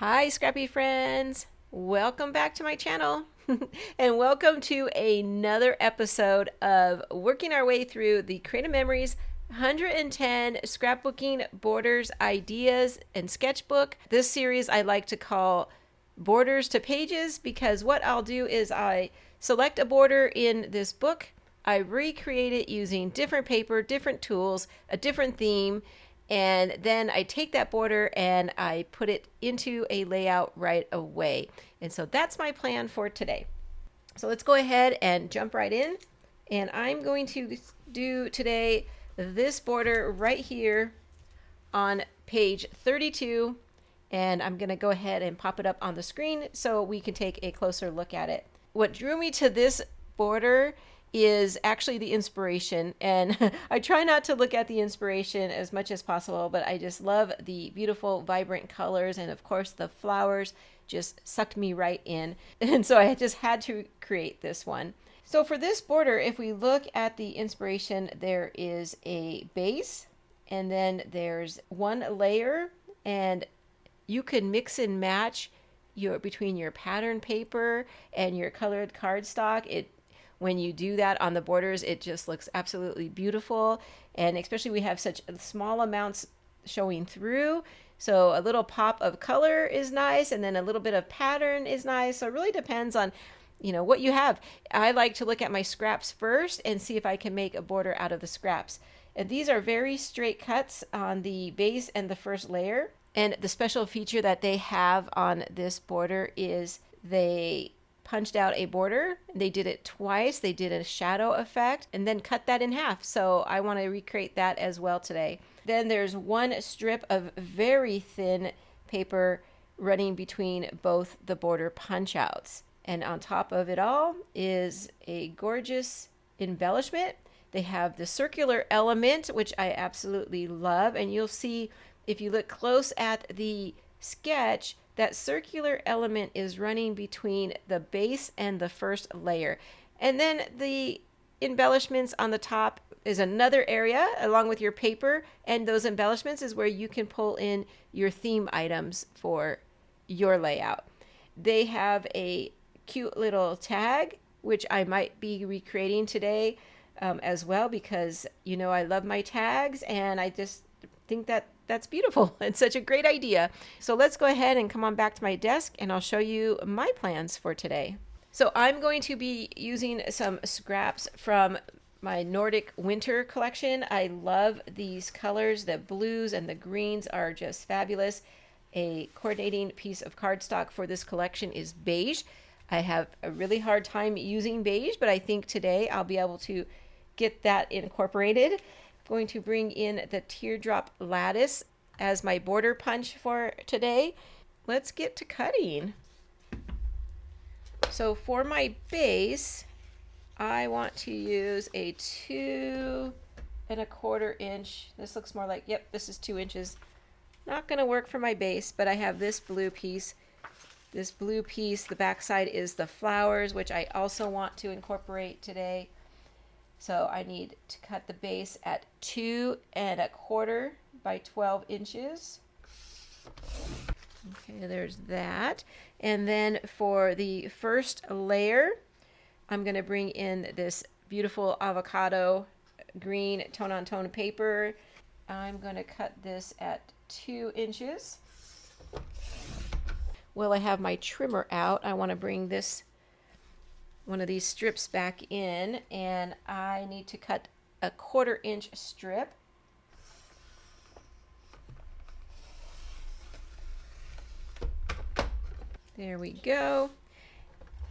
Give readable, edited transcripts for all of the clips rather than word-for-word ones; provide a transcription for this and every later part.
Hi, Scrappy friends. Welcome back to my channel. And welcome to another episode of working our way through the Creative Memories 110 Scrapbooking Borders Ideas and Sketchbook. This series I like to call Borders to Pages because what I'll do is I select a border in this book, I recreate it using different paper, different tools, a different theme, and then I take that border and I put it into a layout right away. And so that's my plan for today. So let's go ahead and jump right in. And I'm going to do today this border right here on page 32. And I'm going to go ahead and pop it up on the screen so we can take a closer look at it. What drew me to this border is actually the inspiration, and I try not to look at the inspiration as much as possible, but I just love the beautiful vibrant colors, and of course the flowers just sucked me right in, and so I just had to create this one. So for this border, if we look at the inspiration, there is a base, and then there's one layer, and you can mix and match between your pattern paper and your colored cardstock. When you do that on the borders, it just looks absolutely beautiful. And especially we have such small amounts showing through. So a little pop of color is nice, and then a little bit of pattern is nice. So it really depends on, what you have. I like to look at my scraps first and see if I can make a border out of the scraps. And these are very straight cuts on the base and the first layer. And the special feature that they have on this border is they punched out a border. They did it twice. They did a shadow effect and then cut that in half. So I want to recreate that as well today. Then there's one strip of very thin paper running between both the border punch outs. And on top of it all is a gorgeous embellishment. They have the circular element, which I absolutely love. And you'll see if you look close at the sketch, that circular element is running between the base and the first layer. And then the embellishments on the top is another area along with your paper, and those embellishments is where you can pull in your theme items for your layout. They have a cute little tag, which I might be recreating today as well, because I love my tags, and I just think that's beautiful. It's such a great idea. So let's go ahead and come on back to my desk and I'll show you my plans for today. So I'm going to be using some scraps from my Nordic winter collection. I love these colors. The blues and the greens are just fabulous. A coordinating piece of cardstock for this collection is beige. I have a really hard time using beige, but I think today I'll be able to get that incorporated. Going to bring in the teardrop lattice as my border punch for today. Let's get to cutting. So for my base, I want to use a 2¼ inch. This looks more like, yep, this is 2 inches. Not gonna work for my base, but I have this blue piece. This blue piece, the backside is the flowers, which I also want to incorporate today. So I need to cut the base at 2¼ by 12 inches. Okay, there's that. And then for the first layer, I'm going to bring in this beautiful avocado green tone-on-tone paper. I'm going to cut this at 2 inches. Well, I have my trimmer out. I want to bring one of these strips back in, and I need to cut a 1/4 inch strip. There we go.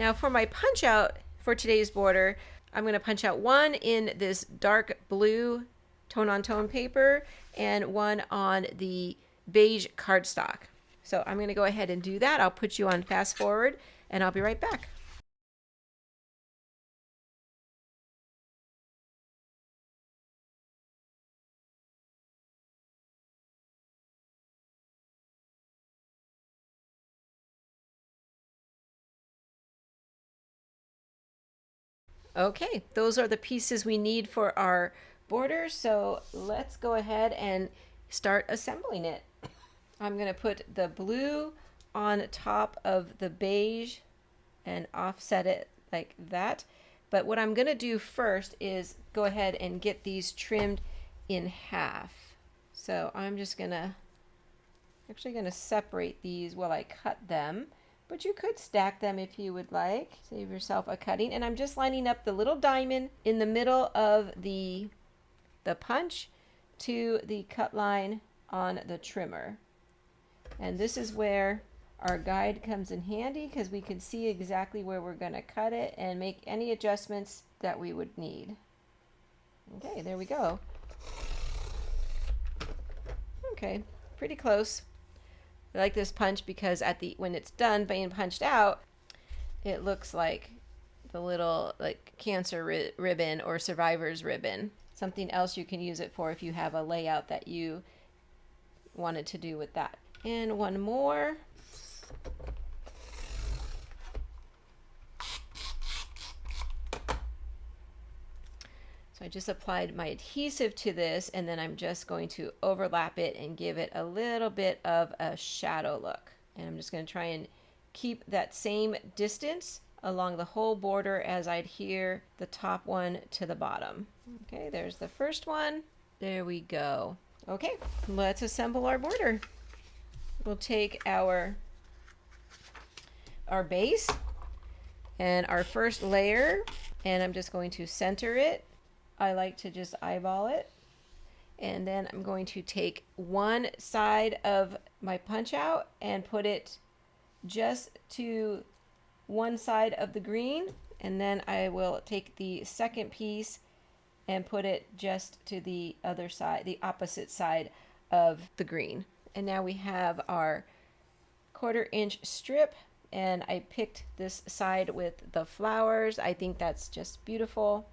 Now for my punch out for today's border, I'm going to punch out one in this dark blue tone-on-tone paper and one on the beige cardstock. So I'm going to go ahead and do that. I'll put you on fast forward and I'll be right back. Okay, those are the pieces we need for our border. So let's go ahead and start assembling it. I'm going to put the blue on top of the beige and offset it like that. But what I'm going to do first is go ahead and get these trimmed in half. So I'm just actually going to separate these while I cut them. But you could stack them if you would like. Save yourself a cutting. And I'm just lining up the little diamond in the middle of the punch to the cut line on the trimmer. And this is where our guide comes in handy, because we can see exactly where we're going to cut it and make any adjustments that we would need. Okay, there we go. Okay, pretty close. I like this punch because when it's done being punched out, it looks like the little cancer ribbon or survivor's ribbon. Something else you can use it for if you have a layout that you wanted to do with that. And one more. So I just applied my adhesive to this, and then I'm just going to overlap it and give it a little bit of a shadow look. And I'm just going to try and keep that same distance along the whole border as I adhere the top one to the bottom. Okay, there's the first one. There we go. Okay, let's assemble our border. We'll take our base and our first layer, and I'm just going to center it. I like to just eyeball it. And then I'm going to take one side of my punch out and put it just to one side of the green. And then I will take the second piece and put it just to the other side, the opposite side of the green. And now we have our 1/4 inch strip, and I picked this side with the flowers. I think that's just beautiful.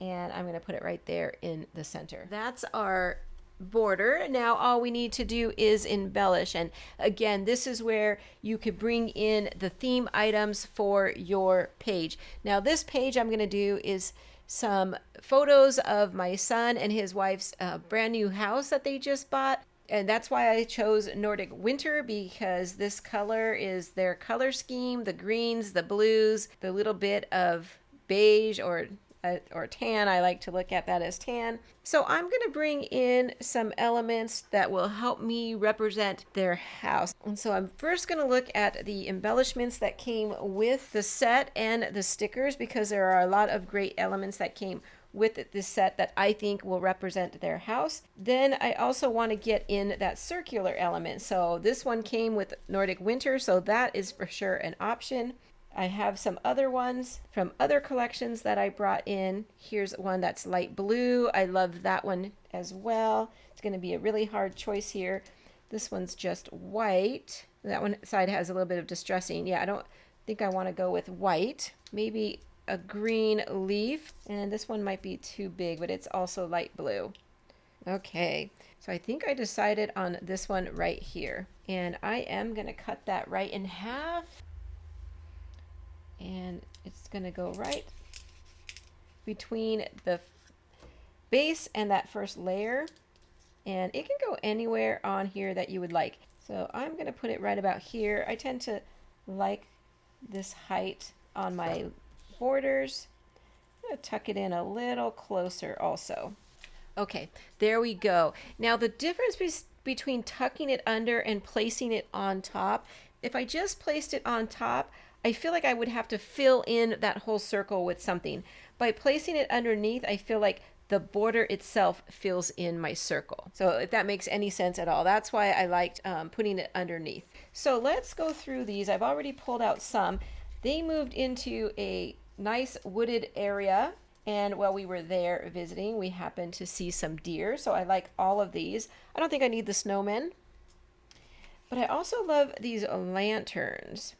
And I'm going to put it right there in the center. That's our border. Now all we need to do is embellish. And again, this is where you could bring in the theme items for your page. Now this page I'm going to do is some photos of my son and his wife's brand new house that they just bought. And that's why I chose Nordic Winter, because this color is their color scheme, the greens, the blues, the little bit of beige or tan. I like to look at that as tan. So I'm going to bring in some elements that will help me represent their house. And so I'm first going to look at the embellishments that came with the set and the stickers, because there are a lot of great elements that came with this set that I think will represent their house. Then I also want to get in that circular element. So this one came with Nordic Winter, so that is for sure an option. I have some other ones from other collections that I brought in. Here's one that's light blue. I love that one as well. It's going to be a really hard choice here. This one's just white. That one side has a little bit of distressing. Yeah, I don't think I want to go with white. Maybe a green leaf. And this one might be too big, but it's also light blue. Okay, so I think I decided on this one right here. And I am going to cut that right in half. And it's going to go right between the base and that first layer. And it can go anywhere on here that you would like. So I'm going to put it right about here. I tend to like this height on my borders. I'm going to tuck it in a little closer also. Okay, there we go. Now the difference between tucking it under and placing it on top, if I just placed it on top, I feel like I would have to fill in that whole circle with something. By placing it underneath, I feel like the border itself fills in my circle. So if that makes any sense at all, that's why I liked putting it underneath. So let's go through these. I've already pulled out some. They moved into a nice wooded area, and while we were there visiting, we happened to see some deer. So I like all of these. I don't think I need the snowmen, but I also love these lanterns.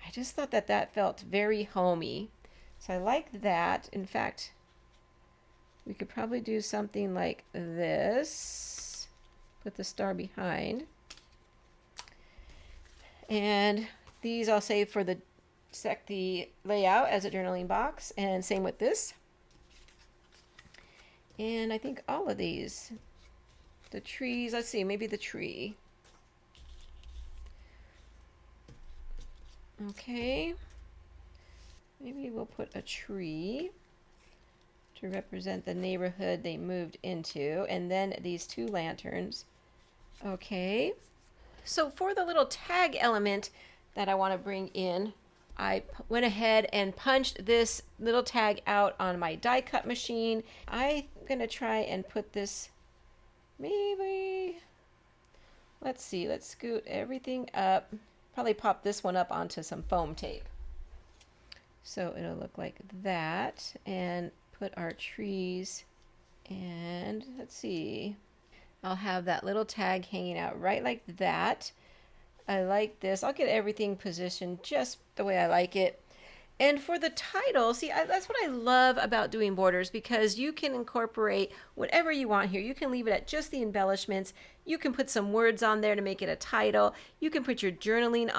I just thought that felt very homey. So I like that. In fact, we could probably do something like this. Put the star behind. And these I'll save for the layout as a journaling box. And same with this. And I think all of these. The trees, let's see, maybe the tree. Okay, maybe we'll put a tree to represent the neighborhood they moved into, and then these two lanterns. Okay, so for the little tag element that I want to bring in, I went ahead and punched this little tag out on my die cut machine. I'm gonna try and put this, maybe, let's see, let's scoot everything up. Probably pop this one up onto some foam tape. So it'll look like that, and put our trees, and let's see, I'll have that little tag hanging out right like that. I like this. I'll get everything positioned just the way I like it. And for the title, see, that's what I love about doing borders, because you can incorporate whatever you want here. You can leave it at just the embellishments. You can put some words on there to make it a title. You can put your journaling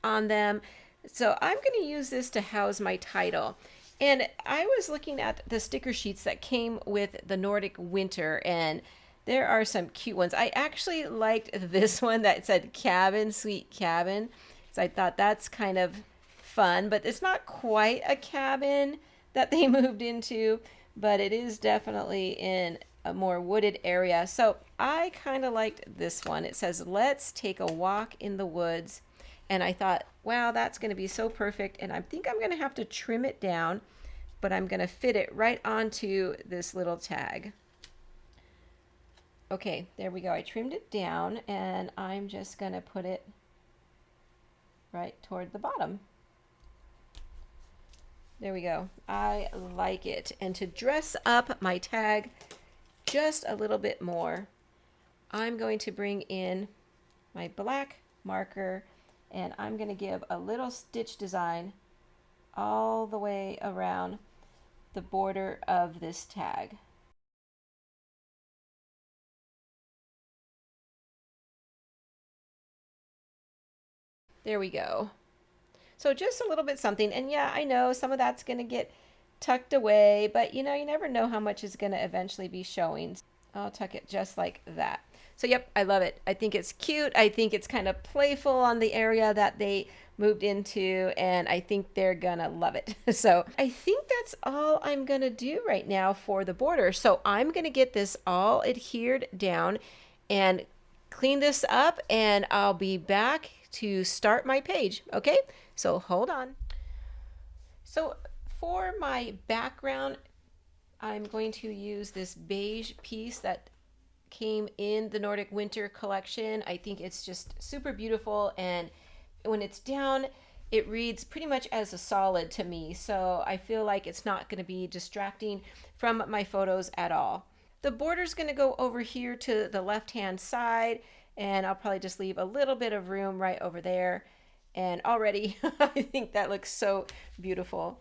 on them. So I'm going to use this to house my title. And I was looking at the sticker sheets that came with the Nordic winter, and there are some cute ones. I actually liked this one that said cabin, sweet cabin. So I thought that's kind of fun, but it's not quite a cabin that they moved into, but it is definitely in a more wooded area. So I kind of liked this one. It says, "Let's take a walk in the woods." And I thought, wow, that's going to be so perfect. And I think I'm going to have to trim it down, but I'm going to fit it right onto this little tag. Okay, there we go. I trimmed it down, and I'm just going to put it right toward the bottom. There we go. I like it. And to dress up my tag just a little bit more, I'm going to bring in my black marker, and I'm going to give a little stitch design all the way around the border of this tag. There we go. So just a little bit something. And yeah, I know some of that's going to get tucked away, but you know, you never know how much is going to eventually be showing. I'll tuck it just like that. So yep, I love it. I think it's cute. I think it's kind of playful on the area that they moved into, and I think they're gonna love it. So I think that's all I'm gonna do right now for the border. So I'm gonna get this all adhered down and clean this up, and I'll be back to start my page. Okay, so hold on. So for my background, I'm going to use this beige piece that came in the Nordic Winter collection. I think it's just super beautiful, and when it's down, it reads pretty much as a solid to me, so I feel like it's not going to be distracting from my photos at all. The border's going to go over here to the left-hand side, and I'll probably just leave a little bit of room right over there, and already I think that looks so beautiful.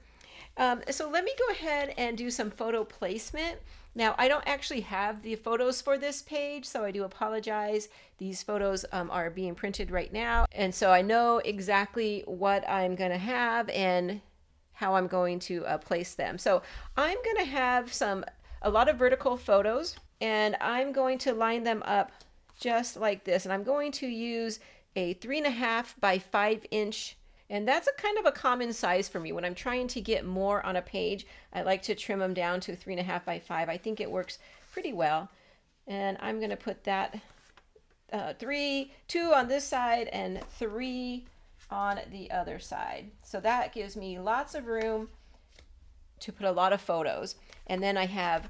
So let me go ahead and do some photo placement. Now, I don't actually have the photos for this page, so I do apologize. These photos are being printed right now, and so I know exactly what I'm going to have and how I'm going to place them. So I'm going to have a lot of vertical photos, and I'm going to line them up just like this. And I'm going to use a 3.5 by 5 inch. And that's a kind of a common size for me. When I'm trying to get more on a page, I like to trim them down to 3.5 by 5. I think it works pretty well. And I'm going to put that 2 on this side and 3 on the other side. So that gives me lots of room to put a lot of photos. And then I have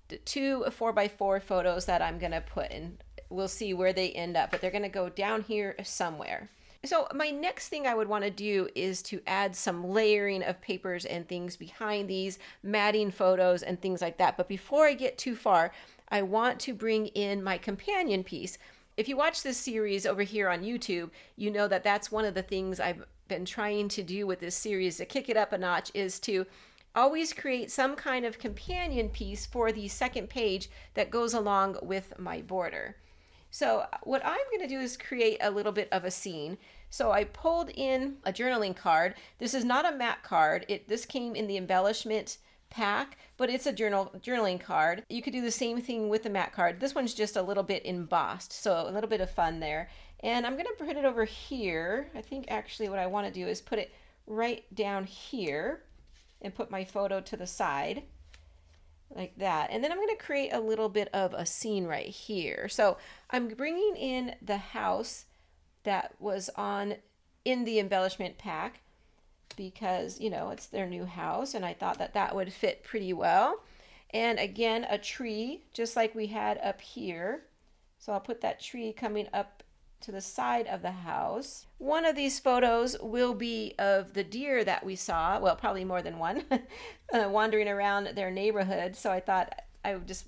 the 2 4x4 photos that I'm going to put in. We'll see where they end up, but they're going to go down here somewhere. So my next thing I would want to do is to add some layering of papers and things behind these, matting photos and things like that. But before I get too far, I want to bring in my companion piece. If you watch this series over here on YouTube, you know that that's one of the things I've been trying to do with this series to kick it up a notch, is to always create some kind of companion piece for the second page that goes along with my border. So what I'm going to do is create a little bit of a scene. So I pulled in a journaling card. This is not a map card. This came in the embellishment pack, but it's a journaling card. You could do the same thing with the mat card. This one's just a little bit embossed, so a little bit of fun there. And I'm going to put it over here. I think actually what I want to do is put it right down here and put my photo to the side like that. And then I'm going to create a little bit of a scene right here. So I'm bringing in the house that was in the embellishment pack because, you know, it's their new house and I thought that that would fit pretty well. And again, a tree just like we had up here. So I'll put that tree coming up to the side of the house. One of these photos will be of the deer that we saw, well, probably more than one, wandering around their neighborhood. So I thought I would just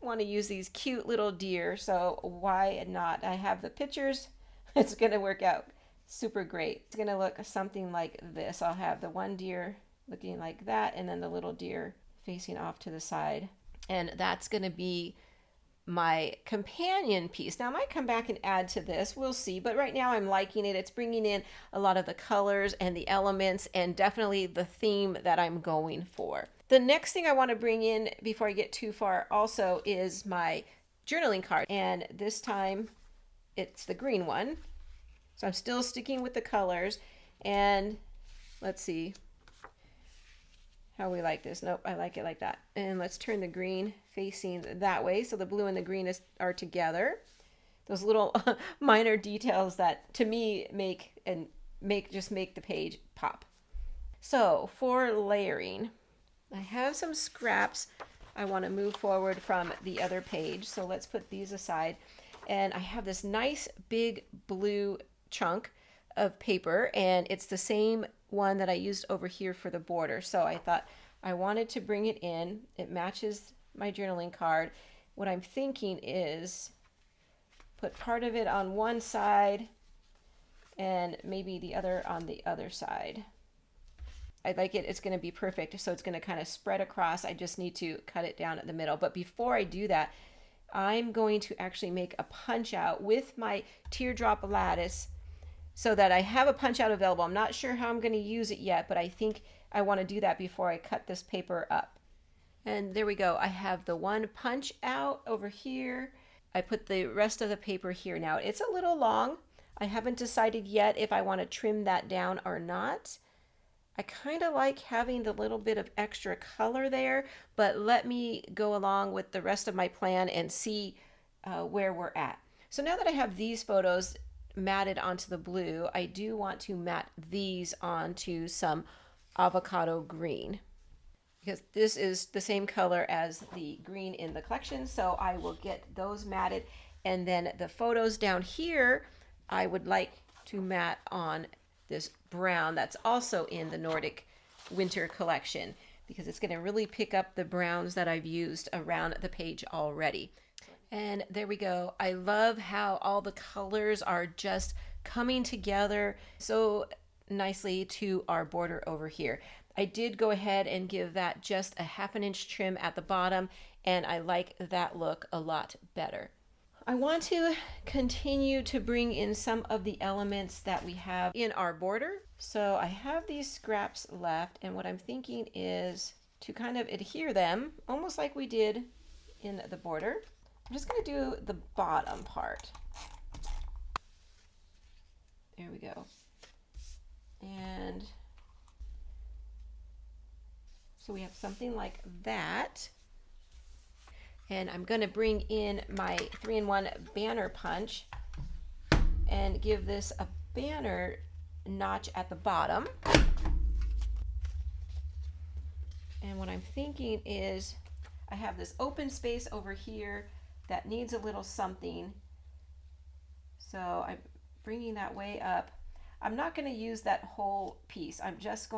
want to use these cute little deer. So why not? I have the pictures. It's going to work out super great. It's going to look something like this. I'll have the one deer looking like that and then the little deer facing off to the side. And that's going to be my companion piece. Now I might come back and add to this, we'll see, but right now I'm liking it. It's bringing in a lot of the colors and the elements and definitely the theme that I'm going for. The next thing I want to bring in before I get too far also is my journaling card, and this time it's the green one. So I'm still sticking with the colors, and let's see how we like this. Nope, I like it like that. And let's turn the green facing that way so the blue and the green are together. Those little minor details that to me make the page pop. So for layering, I have some scraps I want to move forward from the other page. So let's put these aside. And I have this nice big blue chunk of paper, and it's the same one that I used over here for the border. So I thought I wanted to bring it in. It matches my journaling card. What I'm thinking is put part of it on one side and maybe the other on the other side. I like it. It's going to be perfect. So it's going to kind of spread across. I just need to cut it down at the middle. But before I do that, I'm going to actually make a punch out with my teardrop lattice so that I have a punch out available. I'm not sure how I'm going to use it yet, but I think I want to do that before I cut this paper up. And there we go. I have the one punch out over here. I put the rest of the paper here. Now it's a little long. I haven't decided yet if I want to trim that down or not. I kind of like having the little bit of extra color there, but let me go along with the rest of my plan and see where we're at. So now that I have these photos matted onto the blue, I do want to mat these onto some avocado green because this is the same color as the green in the collection. So I will get those matted, and then the photos down here, I would like to mat on this brown that's also in the Nordic winter collection because it's going to really pick up the browns that I've used around the page already. And there we go. I love how all the colors are just coming together so nicely to our border over here. I did go ahead and give that just a 1/2 inch trim at the bottom, and I like that look a lot better. I want to continue to bring in some of the elements that we have in our border. So I have these scraps left, and what I'm thinking is to kind of adhere them, almost like we did in the border. I'm just going to do the bottom part. There we go. And so we have something like that. And I'm going to bring in my 3-in-1 banner punch and give this a banner notch at the bottom. And what I'm thinking is I have this open space over here that needs a little something. So I'm bringing that way up. I'm not going to use that whole piece. I'm not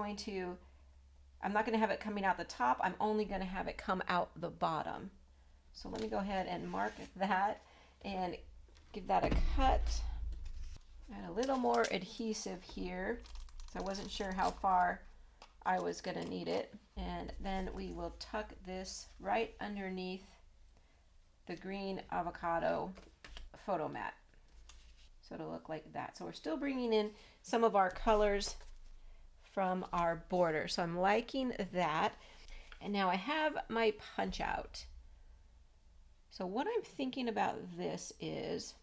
going to have it coming out the top. I'm only going to have it come out the bottom. So let me go ahead and mark that and give that a cut. Add a little more adhesive here. So I wasn't sure how far I was going to need it. And then we will tuck this right underneath the green avocado photo mat. So it'll look like that. So we're still bringing in some of our colors from our border. So I'm liking that. And now I have my punch out. So what I'm thinking about this is,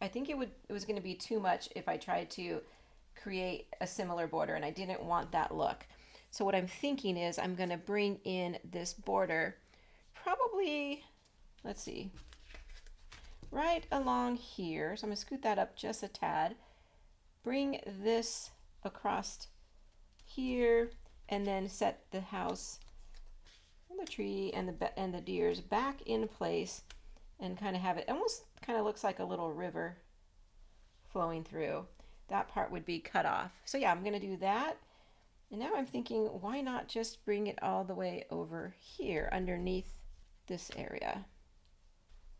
I think it was going to be too much if I tried to create a similar border, and I didn't want that look. So what I'm thinking is I'm going to bring in this border, probably, let's see, right along here. So I'm going to scoot that up just a tad, bring this across here, and then set the house and the tree and the deers back in place, and kind of have it almost kind of looks like a little river flowing through. That part would be cut off. So yeah, I'm going to do that. And now I'm thinking, why not just bring it all the way over here underneath this area?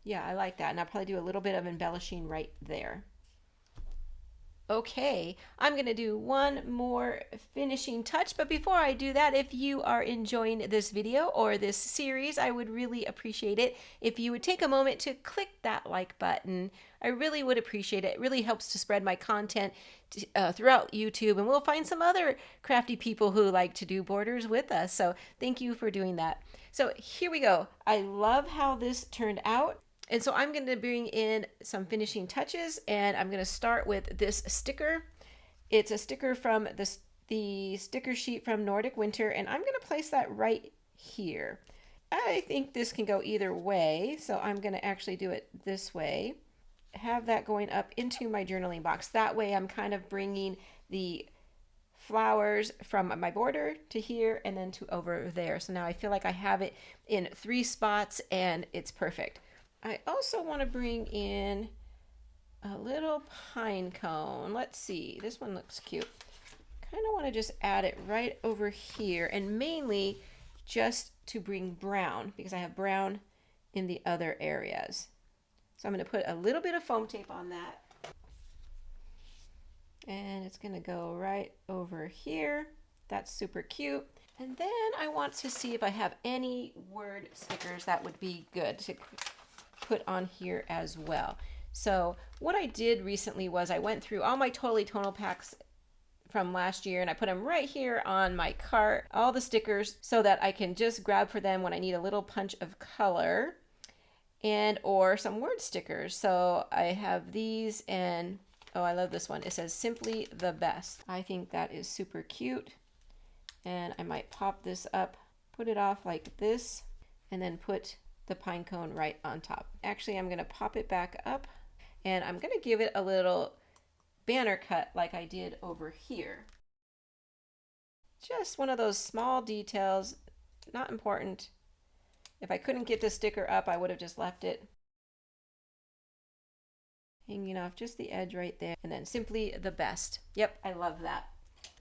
Yeah, I like that. And I'll probably do a little bit of embellishing right there. Okay, I'm going to do one more finishing touch, but before I do that, if you are enjoying this video or this series, I would really appreciate it if you would take a moment to click that like button. I really would appreciate it. It really helps to spread my content throughout YouTube, and we'll find some other crafty people who like to do borders with us. So thank you for doing that. So here we go. I love how this turned out. And so I'm going to bring in some finishing touches, and I'm going to start with this sticker. It's a sticker from the sticker sheet from Nordic Winter, and I'm going to place that right here. I think this can go either way, so I'm going to actually do it this way. Have that going up into my journaling box. That way I'm kind of bringing the flowers from my border to here and then to over there. So now I feel like I have it in 3 spots, and it's perfect. I also want to bring in a little pine cone. Let's see, this one looks cute. Kind of want to just add it right over here, and mainly just to bring brown, because I have brown in the other areas. So I'm going to put a little bit of foam tape on that. And it's going to go right over here. That's super cute. And then I want to see if I have any word stickers that would be good to put on here as well. So what I did recently was I went through all my Totally Tonal packs from last year, and I put them right here on my cart, all the stickers, so that I can just grab for them when I need a little punch of color and or some word stickers. So I have these, and oh, I love this one. It says simply the best. I think that is super cute, and I might pop this up, put it off like this, and then put the pine cone right on top. Actually, I'm going to pop it back up, and I'm going to give it a little banner cut like I did over here. Just one of those small details, not important. If I couldn't get the sticker up, I would have just left it hanging off just the edge right there. And then simply the best. Yep, I love that.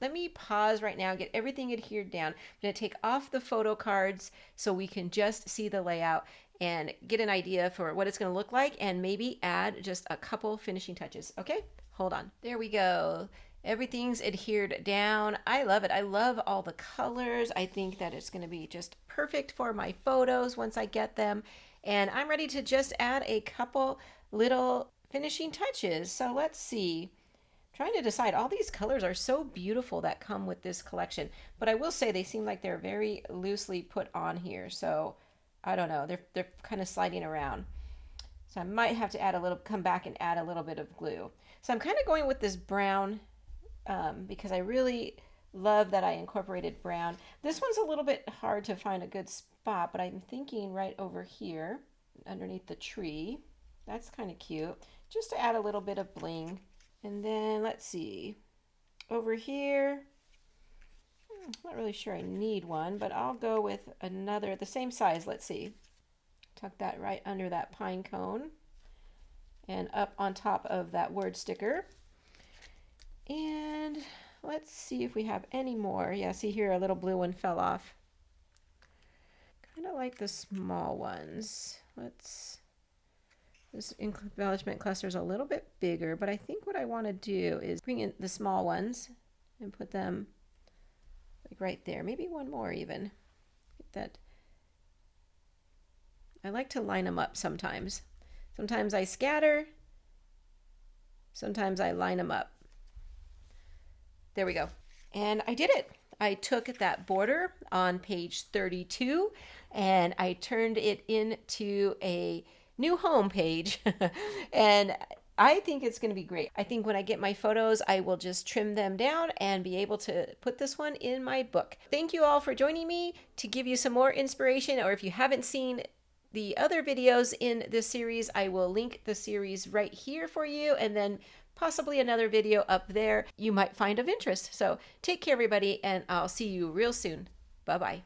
Let me pause right now, get everything adhered down. I'm going to take off the photo cards so we can just see the layout and get an idea for what it's going to look like, and maybe add just a couple finishing touches. Okay, hold on. There we go. Everything's adhered down. I love it. I love all the colors. I think that it's going to be just perfect for my photos once I get them. And I'm ready to just add a couple little finishing touches. So let's see. Trying to decide, all these colors are so beautiful that come with this collection, but I will say they seem like they're very loosely put on here, so I don't know, they're kind of sliding around, so I might have to add a little, come back and add a little bit of glue. So I'm kind of going with this brown because I really love that I incorporated brown. This one's a little bit hard to find a good spot, but I'm thinking right over here underneath the tree. That's kind of cute, just to add a little bit of bling. And then let's see, over here, I'm not really sure I need one, but I'll go with another, the same size. Let's see, tuck that right under that pine cone and up on top of that word sticker. And let's see if we have any more. Yeah, see here, a little blue one fell off. Kind of like the small ones. This embellishment cluster is a little bit bigger, but I think what I want to do is bring in the small ones and put them like right there. Maybe one more even. Get that. I like to line them up sometimes. Sometimes I scatter. Sometimes I line them up. There we go. And I did it. I took that border on page 32 and I turned it into a new home page. And I think it's going to be great. I think when I get my photos, I will just trim them down and be able to put this one in my book. Thank you all for joining me to give you some more inspiration. Or if you haven't seen the other videos in this series, I will link the series right here for you, and then possibly another video up there you might find of interest. So take care, everybody, and I'll see you real soon. Bye-bye.